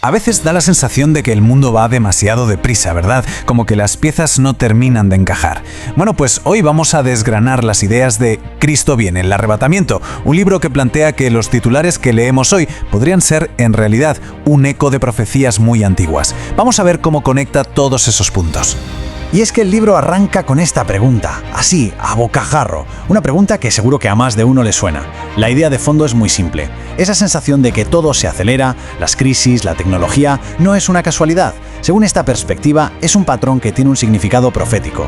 A veces da la sensación de que el mundo va demasiado deprisa, ¿verdad? Como que las piezas no terminan de encajar. Bueno, pues hoy vamos a desgranar las ideas de Cristo viene, el arrebatamiento, un libro que plantea que los titulares que leemos hoy podrían ser, en realidad, un eco de profecías muy antiguas. Vamos a ver cómo conecta todos esos puntos. Y es que el libro arranca con esta pregunta, así, a bocajarro. Una pregunta que seguro que a más de uno le suena. La idea de fondo es muy simple. Esa sensación de que todo se acelera, las crisis, la tecnología, no es una casualidad. Según esta perspectiva, es un patrón que tiene un significado profético.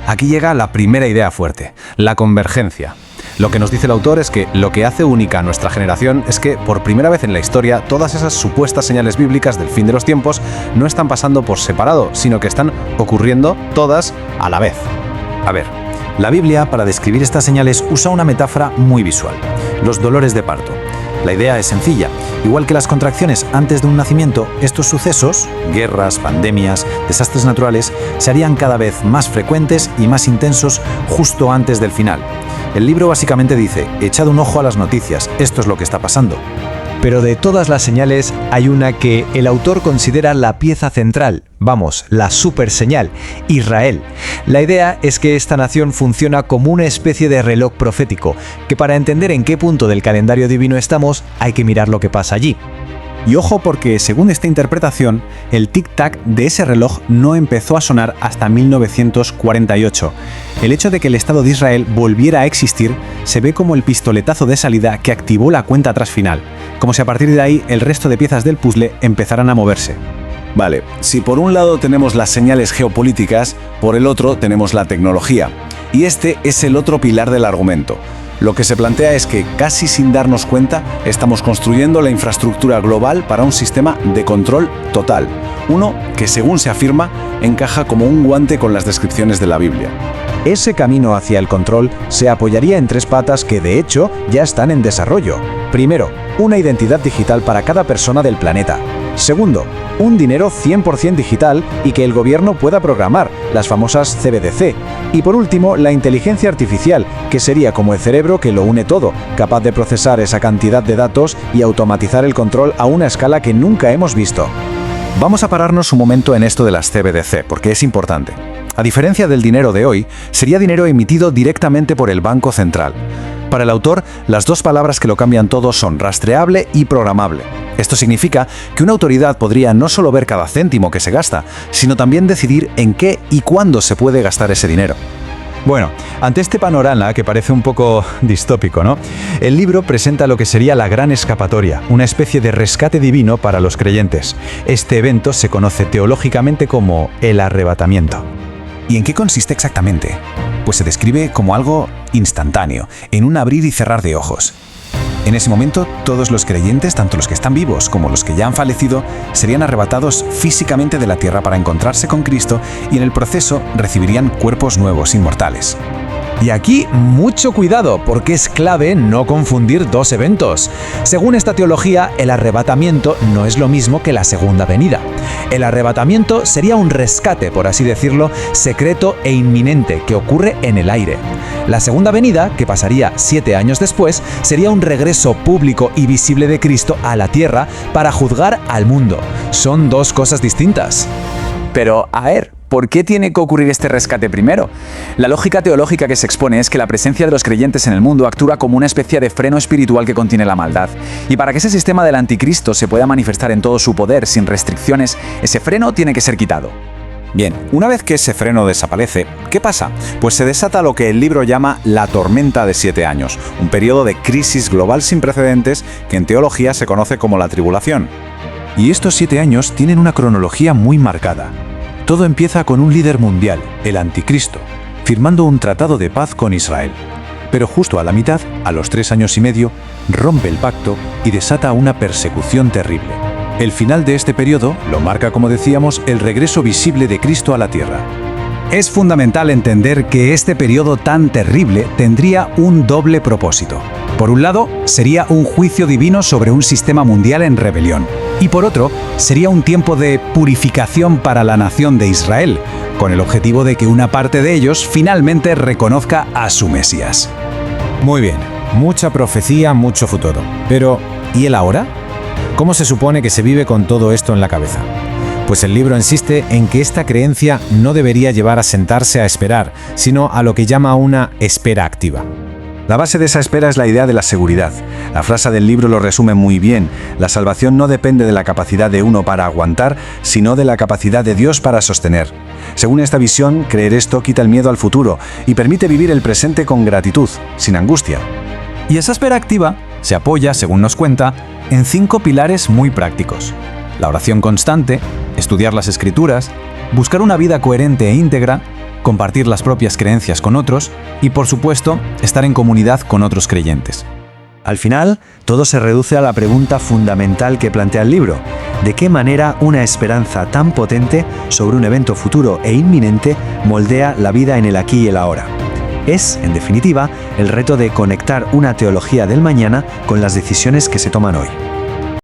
Aquí llega la primera idea fuerte, la convergencia. Lo que nos dice el autor es que lo que hace única a nuestra generación es que, por primera vez en la historia, todas esas supuestas señales bíblicas del fin de los tiempos no están pasando por separado, sino que están ocurriendo todas a la vez. A ver, la Biblia, para describir estas señales, usa una metáfora muy visual: los dolores de parto. La idea es sencilla. Igual que las contracciones antes de un nacimiento, estos sucesos, guerras, pandemias, desastres naturales, se harían cada vez más frecuentes y más intensos justo antes del final. El libro básicamente dice: echad un ojo a las noticias, esto es lo que está pasando. Pero de todas las señales hay una que el autor considera la pieza central, vamos, la super señal, Israel. La idea es que esta nación funciona como una especie de reloj profético, que para entender en qué punto del calendario divino estamos, hay que mirar lo que pasa allí. Y ojo, porque según esta interpretación, el tic-tac de ese reloj no empezó a sonar hasta 1948. El hecho de que el Estado de Israel volviera a existir se ve como el pistoletazo de salida que activó la cuenta atrás final, como si a partir de ahí el resto de piezas del puzzle empezaran a moverse. Vale, si por un lado tenemos las señales geopolíticas, por el otro tenemos la tecnología. Y este es el otro pilar del argumento. Lo que se plantea es que, casi sin darnos cuenta, estamos construyendo la infraestructura global para un sistema de control total. Uno que, según se afirma, encaja como un guante con las descripciones de la Biblia. Ese camino hacia el control se apoyaría en tres patas que, de hecho, ya están en desarrollo. Primero, una identidad digital para cada persona del planeta. Segundo, un dinero 100% digital y que el gobierno pueda programar, las famosas CBDC. Y por último, la inteligencia artificial, que sería como el cerebro que lo une todo, capaz de procesar esa cantidad de datos y automatizar el control a una escala que nunca hemos visto. Vamos a pararnos un momento en esto de las CBDC, porque es importante. A diferencia del dinero de hoy, sería dinero emitido directamente por el Banco Central. Para el autor, las dos palabras que lo cambian todo son rastreable y programable. Esto significa que una autoridad podría no solo ver cada céntimo que se gasta, sino también decidir en qué y cuándo se puede gastar ese dinero. Bueno, ante este panorama que parece un poco distópico, ¿no? El libro presenta lo que sería la gran escapatoria, una especie de rescate divino para los creyentes. Este evento se conoce teológicamente como el arrebatamiento. ¿Y en qué consiste exactamente? Pues se describe como algo instantáneo, en un abrir y cerrar de ojos. En ese momento, todos los creyentes, tanto los que están vivos como los que ya han fallecido, serían arrebatados físicamente de la tierra para encontrarse con Cristo y en el proceso recibirían cuerpos nuevos, inmortales. Y aquí mucho cuidado, porque es clave no confundir dos eventos. Según esta teología, el arrebatamiento no es lo mismo que la segunda venida. El arrebatamiento sería un rescate, por así decirlo, secreto e inminente, que ocurre en el aire. La segunda venida, que pasaría 7 años después, sería un regreso público y visible de Cristo a la tierra para juzgar al mundo. Son dos cosas distintas. Pero, a ver, ¿por qué tiene que ocurrir este rescate primero? La lógica teológica que se expone es que la presencia de los creyentes en el mundo actúa como una especie de freno espiritual que contiene la maldad. Y para que ese sistema del anticristo se pueda manifestar en todo su poder sin restricciones, ese freno tiene que ser quitado. Bien, una vez que ese freno desaparece, ¿qué pasa? Pues se desata lo que el libro llama la tormenta de 7 años, un periodo de crisis global sin precedentes que en teología se conoce como la tribulación. Y estos 7 años tienen una cronología muy marcada. Todo empieza con un líder mundial, el Anticristo, firmando un tratado de paz con Israel. Pero justo a la mitad, a los 3 años y medio, rompe el pacto y desata una persecución terrible. El final de este periodo lo marca, como decíamos, el regreso visible de Cristo a la tierra. Es fundamental entender que este periodo tan terrible tendría un doble propósito. Por un lado, sería un juicio divino sobre un sistema mundial en rebelión. Y por otro, sería un tiempo de purificación para la nación de Israel, con el objetivo de que una parte de ellos finalmente reconozca a su Mesías. Muy bien, mucha profecía, mucho futuro. Pero, ¿y el ahora? ¿Cómo se supone que se vive con todo esto en la cabeza? Pues el libro insiste en que esta creencia no debería llevar a sentarse a esperar, sino a lo que llama una espera activa. La base de esa espera es la idea de la seguridad. La frase del libro lo resume muy bien. La salvación no depende de la capacidad de uno para aguantar, sino de la capacidad de Dios para sostener. Según esta visión, creer esto quita el miedo al futuro y permite vivir el presente con gratitud, sin angustia. Y esa espera activa se apoya, según nos cuenta, en 5 pilares muy prácticos: la oración constante, estudiar las Escrituras, buscar una vida coherente e íntegra, compartir las propias creencias con otros y, por supuesto, estar en comunidad con otros creyentes. Al final, todo se reduce a la pregunta fundamental que plantea el libro: ¿de qué manera una esperanza tan potente sobre un evento futuro e inminente moldea la vida en el aquí y el ahora? Es, en definitiva, el reto de conectar una teología del mañana con las decisiones que se toman hoy.